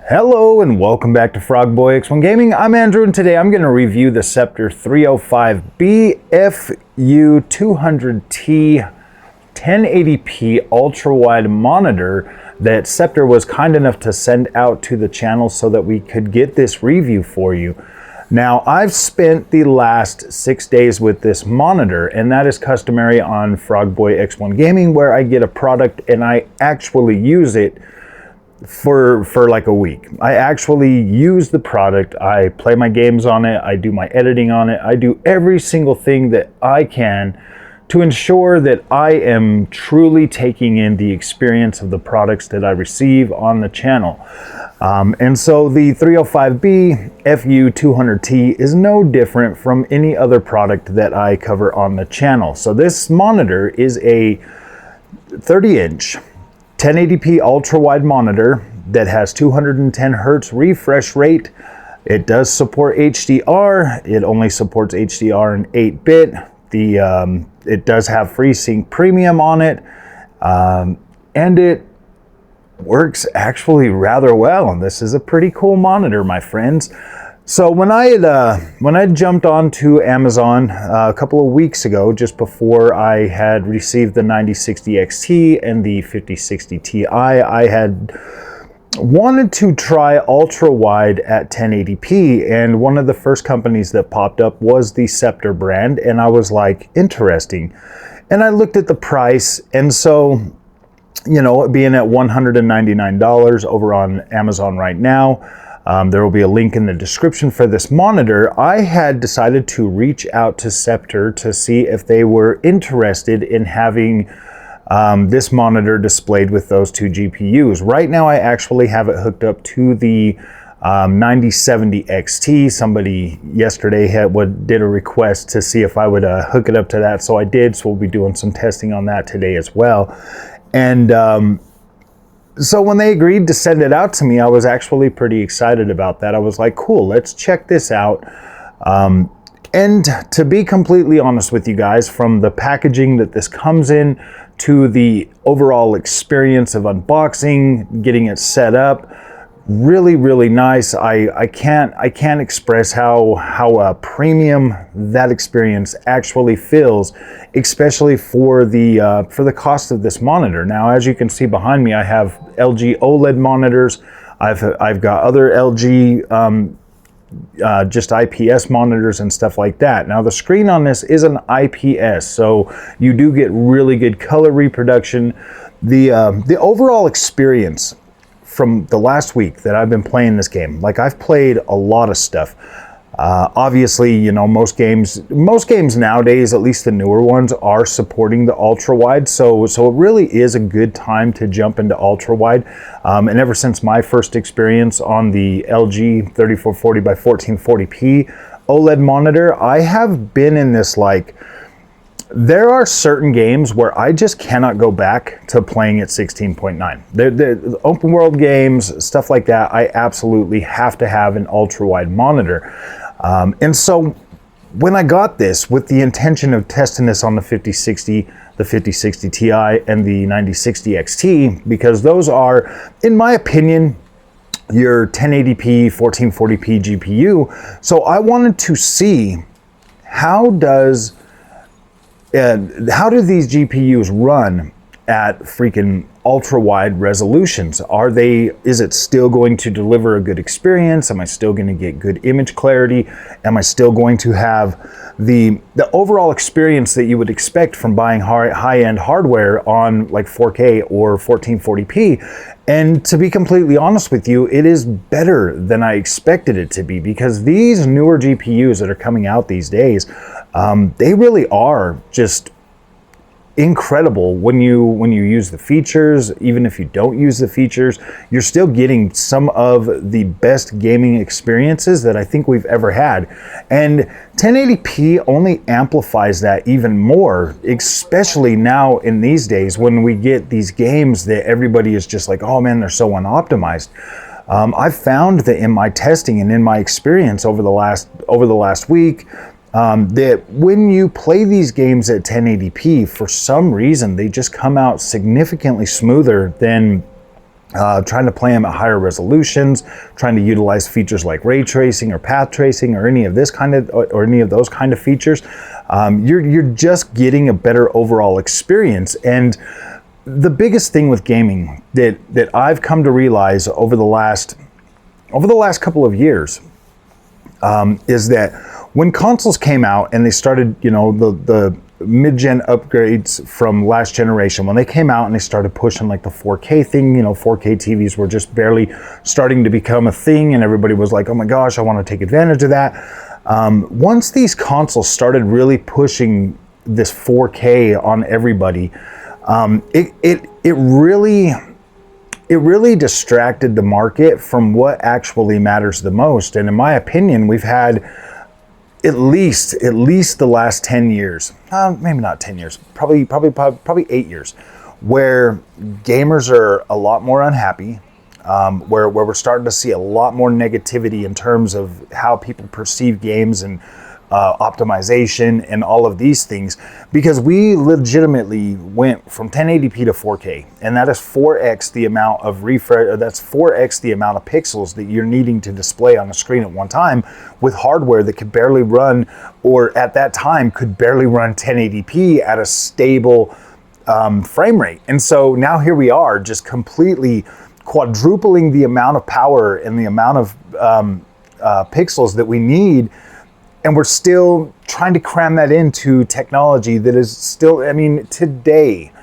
Hello and welcome back to Frogboy X1 Gaming. I'm Andrew and today I'm going to review the SCEPTRE 305B FU200T 1080p ultra-wide monitor that SCEPTRE was kind enough to send out to the channel so that we could get this review for you. Now, I've spent the last 6 days with this monitor, and that is customary on Frogboy X1 Gaming, where I get a product and I actually use it for like a week. I actually use the product, I play my games on it, I do my editing on it, I do every single thing that I can to ensure that I am truly taking in the experience of the products that I receive on the channel. And so the 305B FU200T is no different from any other product that I cover on the channel. So this monitor is a 30-inch 1080p ultra-wide monitor that has 210 Hertz refresh rate. It does support HDR. It only supports HDR in 8-bit. It does have FreeSync Premium on it, and it works actually rather well. And this is a pretty cool monitor, my friends. So when I jumped onto Amazon a couple of weeks ago, just before I had received the 9060 XT and the 5060 Ti, I had wanted to try ultra wide at 1080p, and one of the first companies that popped up was the SCEPTRE brand, and I was like, interesting. And I looked at the price, and so, you know, being at $199 over on Amazon right now, there will be a link in the description for this monitor. I had decided to reach out to SCEPTRE to see if they were interested in having this monitor displayed with those two GPUs. Right now I actually have it hooked up to the 9070 XT. Somebody yesterday did a request to see if I would hook it up to that, so I did. So we'll be doing some testing on that today as well. And so when they agreed to send it out to me, I was actually pretty excited about that. I was like, cool, let's check this out. And to be completely honest with you guys, from the packaging that this comes in to the overall experience of unboxing, getting it set up, really, really nice. I can't express how premium that experience actually feels, especially for the cost of this monitor. Now, as you can see behind me, I have LG OLED monitors. I've got other LG just IPS monitors and stuff like that. Now, the screen on this is an IPS, so you do get really good color reproduction. The overall experience from the last week that I've been playing this game, like, I've played a lot of stuff. Obviously, you know, most games nowadays, at least the newer ones, are supporting the ultra wide. So it really is a good time to jump into ultra wide. And ever since my first experience on the LG 3440 by 1440p OLED monitor, I have been in this, like, there are certain games where I just cannot go back to playing at 16.9. The open world games, stuff like that, I absolutely have to have an ultra wide monitor. And so when I got this with the intention of testing this on the 5060, the 5060 Ti, and the 9060 XT, because those are, in my opinion, your 1080p, 1440p GPU. So I wanted to see how do these GPUs run at freaking ultra wide resolutions? Is it still going to deliver a good experience? Am I still going to get good image clarity? Am I still going to have the overall experience that you would expect from buying high-end hardware on like 4K or 1440p? And to be completely honest with you, it is better than I expected it to be, because these newer GPUs that are coming out these days, they really are just incredible when you use the features. Even if you don't use the features, you're still getting some of the best gaming experiences that I think we've ever had. And 1080p only amplifies that even more, especially now in these days when we get these games that everybody is just like, oh man, they're so unoptimized. I've found that in my testing and in my experience over the last week, that when you play these games at 1080p, for some reason, they just come out significantly smoother than trying to play them at higher resolutions, trying to utilize features like ray tracing or path tracing or any of this kind of or any of those kind of features, you're just getting a better overall experience. And the biggest thing with gaming that I've come to realize over the last couple of years is that when consoles came out and they started, you know, the mid-gen upgrades from last generation, when they came out and they started pushing like the 4K thing, you know, 4K TVs were just barely starting to become a thing, and everybody was like, oh my gosh, I want to take advantage of that. Once these consoles started really pushing this 4K on everybody, it really distracted the market from what actually matters the most. And in my opinion, we've had at least the last 10 years, maybe not 10 years, probably 8 years, where gamers are a lot more unhappy, where we're starting to see a lot more negativity in terms of how people perceive games and optimization and all of these things, because we legitimately went from 1080p to 4K, and that is 4x the amount of refresh, that's 4x the amount of pixels that you're needing to display on the screen at one time, with hardware that could barely run, or at that time could barely run 1080p at a stable frame rate. And so now here we are, just completely quadrupling the amount of power and the amount of pixels that we need. And we're still trying to cram that into technology that is still, I mean, today,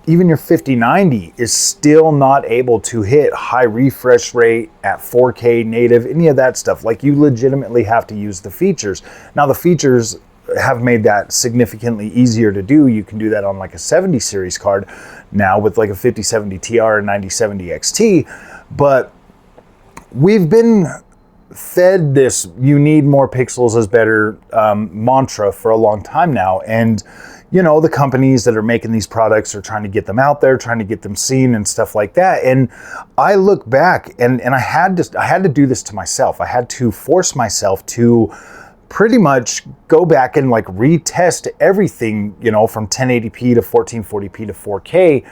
even your 5090 is still not able to hit high refresh rate at 4K native, any of that stuff. Like, you legitimately have to use the features. Now, the features have made that significantly easier to do. You can do that on like a 70 series card now with like a 5070 TR and 9070 XT. But we've been fed this "you need more pixels is better" mantra for a long time now, and you know, the companies that are making these products are trying to get them out there, trying to get them seen and stuff like that. And I look back and I had to do this to myself. I had to force myself to pretty much go back and like retest everything, you know, from 1080p to 1440p to 4K,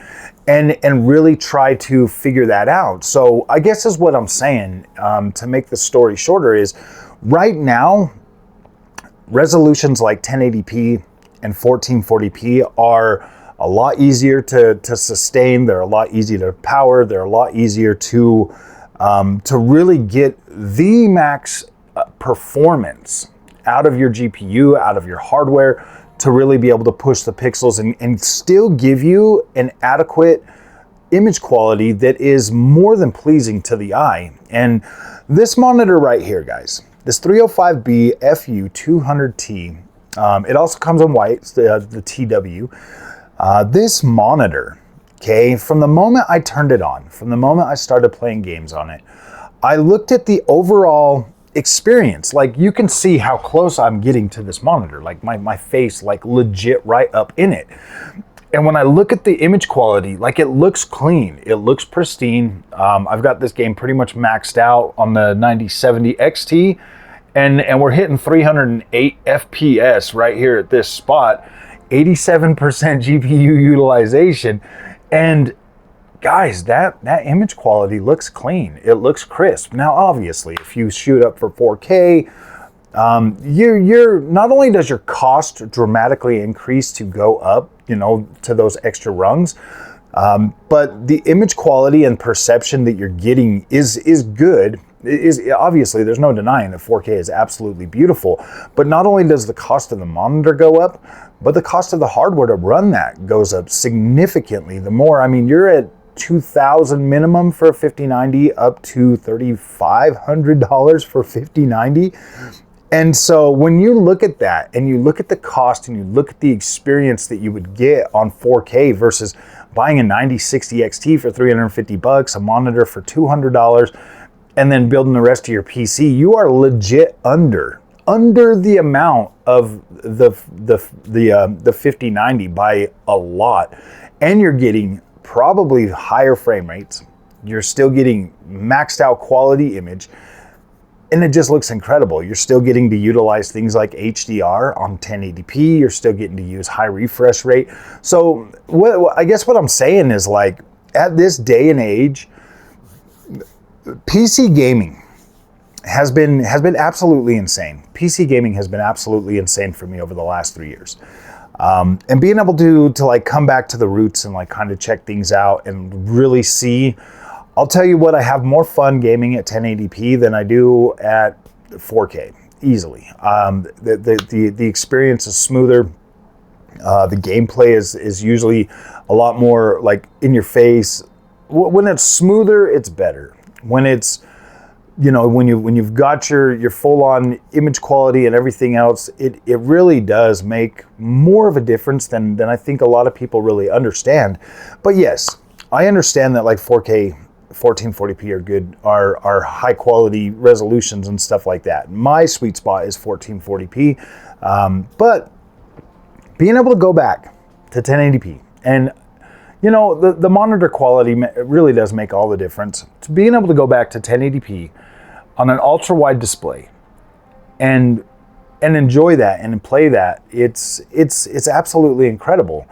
and really try to figure that out. So I guess is what I'm saying, to make the story shorter, is right now resolutions like 1080p and 1440p are a lot easier to sustain. They're a lot easier to power. They're a lot easier to really get the max performance out of your GPU, out of your hardware, to really be able to push the pixels and still give you an adequate image quality that is more than pleasing to the eye. And this monitor right here, guys, this 305B FU200T, it also comes in white, it's the TW. This monitor, okay, from the moment I turned it on, from the moment I started playing games on it, I looked at the overall experience. Like, you can see how close I'm getting to this monitor, like my face like legit right up in it. And when I look at the image quality, like, it looks clean, it looks pristine. I've got this game pretty much maxed out on the 9070 XT, and we're hitting 308 FPS right here at this spot, 87% GPU utilization. And guys, that image quality looks clean. It looks crisp. Now, obviously, if you shoot up for 4K, you're not only does your cost dramatically increase to go up, you know, to those extra rungs, but the image quality and perception that you're getting is good. Is obviously, there's no denying that 4K is absolutely beautiful. But not only does the cost of the monitor go up, but the cost of the hardware to run that goes up significantly. The more, I mean, you're at $2,000 minimum for a 5090, up to $3,500 for 5090. And so when you look at that, and you look at the cost, and you look at the experience that you would get on 4K versus buying a 9060 XT for $350, a monitor for $200, and then building the rest of your PC, you are legit under the amount of the 5090 by a lot. And you're getting probably higher frame rates. You're still getting maxed out quality image, and it just looks incredible. You're still getting to utilize things like HDR on 1080p. You're still getting to use high refresh rate. So I guess what I'm saying is, like, at this day and age, PC gaming has been absolutely insane. PC gaming has been absolutely insane for me over the last 3 years. And being able to like come back to the roots and like kind of check things out and really see, I'll tell you what, I have more fun gaming at 1080p than I do at 4K, easily. The experience is smoother. The gameplay is usually a lot more like in your face. When it's smoother, it's better. When it's, you know, when you've got your full-on image quality and everything else, it really does make more of a difference than I think a lot of people really understand. But yes, I understand that like 4K 1440p are good, are high quality resolutions and stuff like that. My sweet spot is 1440p, but being able to go back to 1080p and, you know, the monitor quality really does make all the difference. To being able to go back to 1080p on an ultra wide display and enjoy that and play that, it's absolutely incredible.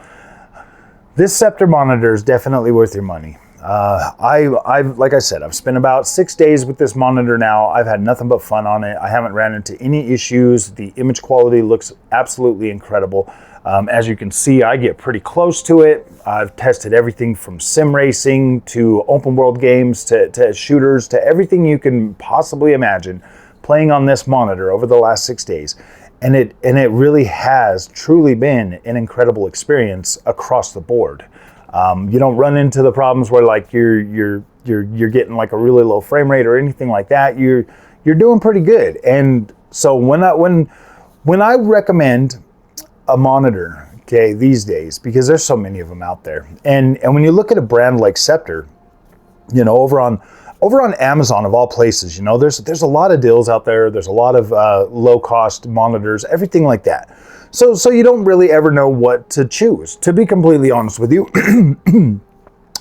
This SCEPTRE monitor is definitely worth your money. I've like I said, I've spent about 6 days with this monitor now. I've had nothing but fun on it. I haven't ran into any issues. The image quality looks absolutely incredible. As you can see, I get pretty close to it. I've tested everything from sim racing to open world games to shooters to everything you can possibly imagine playing on this monitor over the last 6 days. And it really has truly been an incredible experience across the board. You don't run into the problems where like you're getting like a really low frame rate or anything like that. You're doing pretty good. And so when I recommend a monitor, okay, these days, because there's so many of them out there, and when you look at a brand like SCEPTRE, you know, over on Amazon of all places, you know, there's a lot of deals out there. There's a lot of low cost monitors, everything like that. So you don't really ever know what to choose. To be completely honest with you,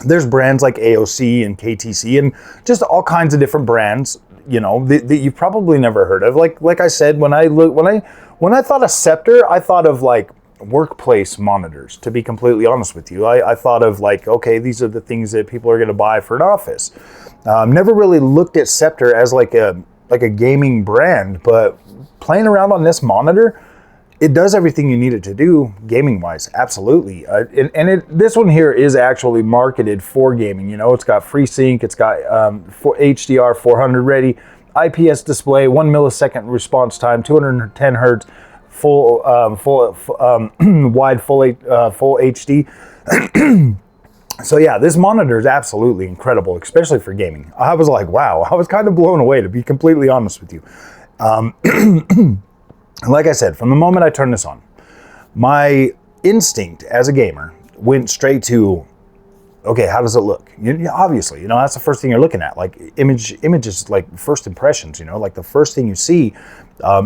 there's brands like AOC and KTC and just all kinds of different brands, you know, that you've probably never heard of. Like I said, when I thought of SCEPTRE, I thought of like workplace monitors, to be completely honest with you. I thought of like, okay, these are the things that people are going to buy for an office. Never really looked at SCEPTRE as like a gaming brand, but playing around on this monitor, it does everything you need it to do gaming wise, absolutely. This one here is actually marketed for gaming. You know, it's got FreeSync, it's got HDR 400 ready, IPS display, 1 millisecond response time, 210 hertz, full wide full HD. So yeah, this monitor is absolutely incredible, especially for gaming. I was like, wow, I was kind of blown away, to be completely honest with you. Like I said, from the moment I turned this on, my instinct as a gamer went straight to, okay, how does it look? Obviously, you know, that's the first thing you're looking at. Like images, like first impressions. You know, like the first thing you see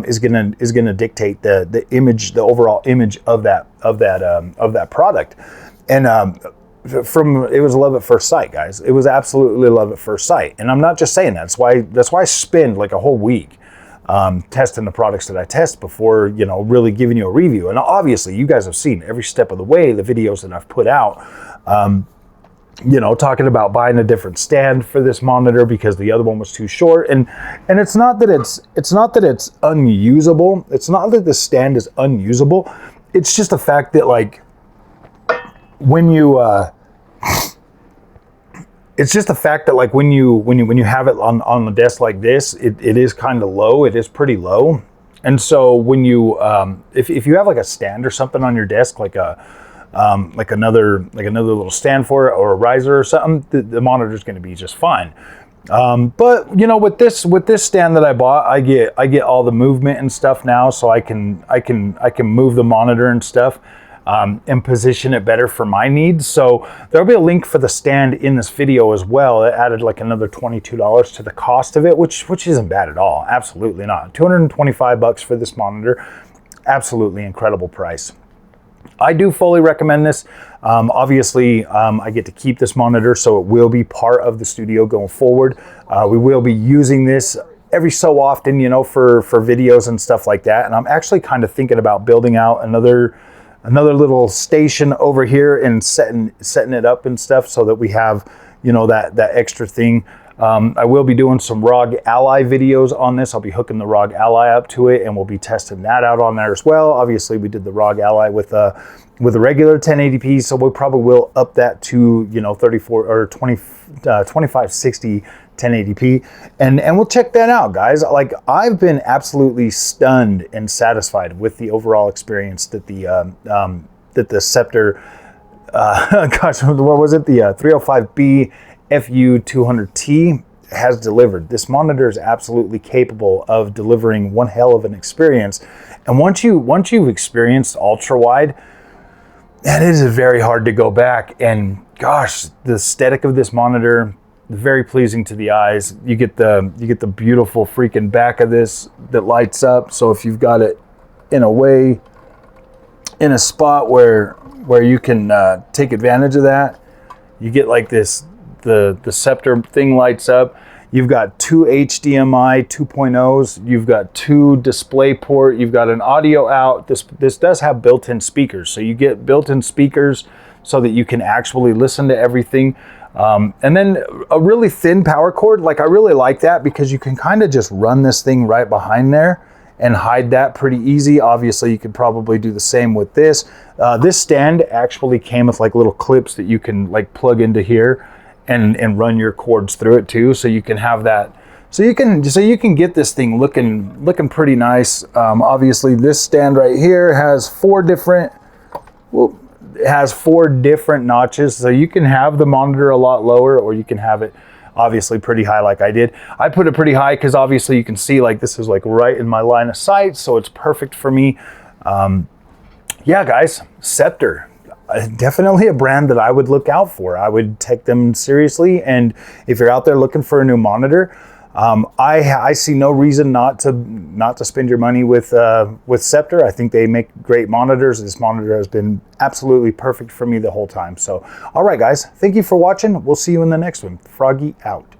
is gonna dictate the image, the overall image of that product. And it was love at first sight, guys. It was absolutely love at first sight. And I'm not just saying that. That's why I spend like a whole week testing the products that I test before, you know, really giving you a review. And obviously, you guys have seen every step of the way the videos that I've put out. You know, talking about buying a different stand for this monitor because the other one was too short, and it's not that it's unusable. It's not that the stand is unusable. It's just the fact that like when you it's just the fact that like when you have it on a desk like this, it is kind of low. It is pretty low, and so when you if you have like a stand or something on your desk, like another little stand for it or a riser or something, the monitor is going to be just fine. But you know, with this stand that I bought, I get all the movement and stuff now, so I can move the monitor and stuff. And position it better for my needs. So there'll be a link for the stand in this video as well. It added like another $22 to the cost of it, which isn't bad at all. Absolutely not. $225 for this monitor. Absolutely incredible price. I do fully recommend this. Obviously, I get to keep this monitor, so it will be part of the studio going forward. We will be using this every so often, you know, for videos and stuff like that. And I'm actually kind of thinking about building out another little station over here and setting it up and stuff so that we have, you know, that extra thing. I will be doing some ROG Ally videos on this. I'll be hooking the ROG Ally up to it, and we'll be testing that out on there as well. Obviously, we did the ROG Ally with a regular 1080p, so we probably will up that to 34 or 2560 1080p, and we'll check that out, guys. Like, I've been absolutely stunned and satisfied with the overall experience that the Sceptre, gosh, what was it? The 305B FU200T has delivered. This monitor is absolutely capable of delivering one hell of an experience. And once you've experienced ultra wide, and it is very hard to go back. And gosh, the aesthetic of this monitor, very pleasing to the eyes. You get the beautiful freaking back of this that lights up. So if you've got it in a spot where you can take advantage of that, you get like this, the Sceptre thing lights up. You've got two HDMI 2.0s. You've got two DisplayPort. You've got an audio out. This does have built-in speakers, so you get built-in speakers so that you can actually listen to everything. And then a really thin power cord. Like, I really like that because you can kind of just run this thing right behind there and hide that pretty easy. Obviously, you could probably do the same with this. This stand actually came with like little clips that you can like plug into here and run your cords through it too, so you can have that. So you can get this thing looking pretty nice. Obviously, this stand right here has four different notches, so you can have the monitor a lot lower, or you can have it obviously pretty high like I did. I put it pretty high because obviously you can see like this is like right in my line of sight, so it's perfect for me. Yeah, guys, Sceptre. Definitely a brand that I would look out for. I would take them seriously, and if you're out there looking for a new monitor, I see no reason not to spend your money with Sceptre. I think they make great monitors. This monitor has been absolutely perfect for me the whole time. So, all right, guys, thank you for watching. We'll see you in the next one. Froggy out.